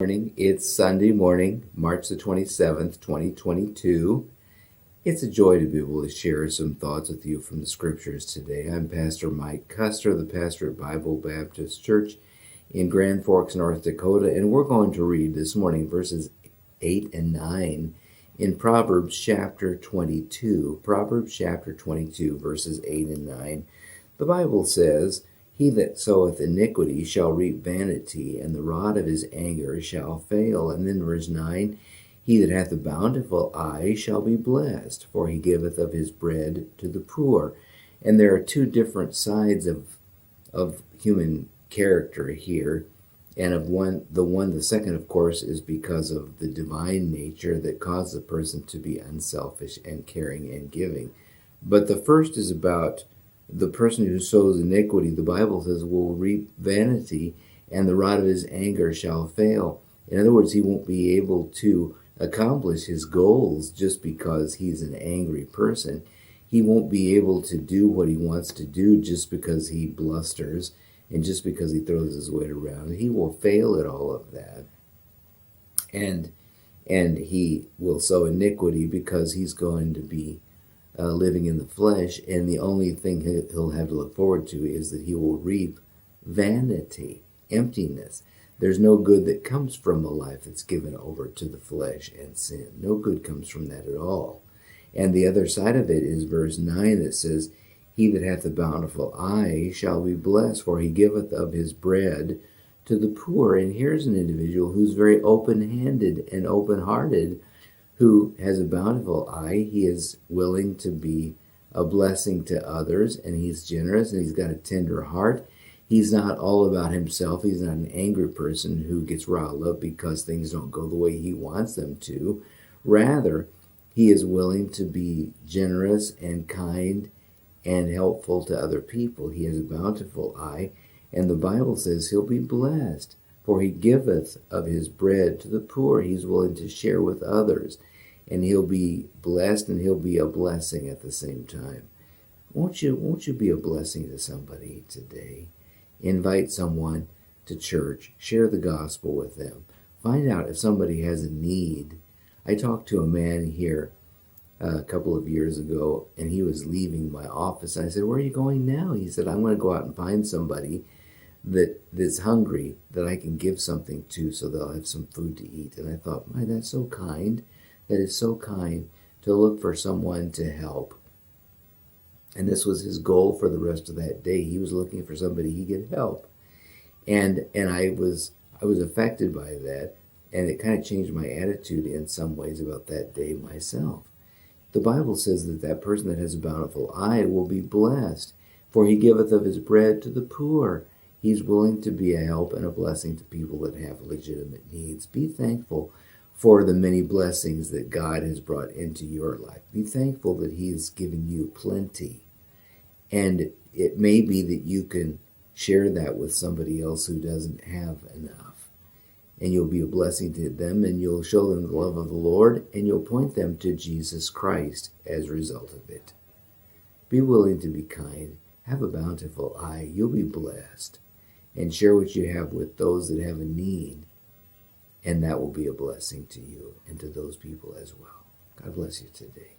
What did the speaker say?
Morning. It's Sunday morning, March the 27th, 2022. It's a joy to be able to share some thoughts with you from the scriptures today. I'm Pastor Mike Custer, the pastor at Bible Baptist Church in Grand Forks, North Dakota, and we're going to read this morning verses 8 and 9 in Proverbs chapter 22. Proverbs chapter 22, verses 8 and 9. The Bible says, "He that soweth iniquity shall reap vanity, and the rod of his anger shall fail." And then verse 9, "He that hath a bountiful eye shall be blessed, for he giveth of his bread to the poor." And there are two different sides of human character here. And the second, of course, is because of the divine nature that causes a person to be unselfish and caring and giving. But the first is about the person who sows iniquity. The Bible says will reap vanity, and the rod of his anger shall fail. In other words, he won't be able to accomplish his goals just because he's an angry person. He won't be able to do what he wants to do just because he blusters and just because he throws his weight around. He will fail at all of that. And he will sow iniquity because he's going to be living in the flesh, and the only thing he'll have to look forward to is that he will reap vanity, emptiness. There's no good that comes from a life that's given over to the flesh and sin. No good comes from that at all. And the other side of it is verse 9 that says, "He that hath a bountiful eye shall be blessed, for he giveth of his bread to the poor." And here's an individual who's very open-handed and open-hearted, who has a bountiful eye. He is willing to be a blessing to others, and he's generous, and he's got a tender heart. He's not all about himself. He's not an angry person who gets riled up because things don't go the way he wants them to. Rather, he is willing to be generous and kind and helpful to other people. He has a bountiful eye, and the Bible says he'll be blessed. For he giveth of his bread to the poor. He's willing to share with others. And he'll be blessed, and he'll be a blessing at the same time. Won't you be a blessing to somebody today? Invite someone to church. Share the gospel with them. Find out if somebody has a need. I talked to a man here a couple of years ago, and he was leaving my office. I said, "Where are you going now?" He said, "I'm going to go out and find somebody that's hungry that I can give something to so they'll have some food to eat." And I thought, my, that's so kind. That is so kind to look for someone to help. And this was his goal for the rest of that day. He was looking for somebody he could help. And I was affected by that, and it kind of changed my attitude in some ways about that day myself. The Bible says that person that has a bountiful eye will be blessed, for he giveth of his bread to the poor. He's willing to be a help and a blessing to people that have legitimate needs. Be thankful for the many blessings that God has brought into your life. Be thankful that he has given you plenty. And it may be that you can share that with somebody else who doesn't have enough. And you'll be a blessing to them, and you'll show them the love of the Lord, and you'll point them to Jesus Christ as a result of it. Be willing to be kind. Have a bountiful eye. You'll be blessed. And share what you have with those that have a need. And that will be a blessing to you and to those people as well. God bless you today.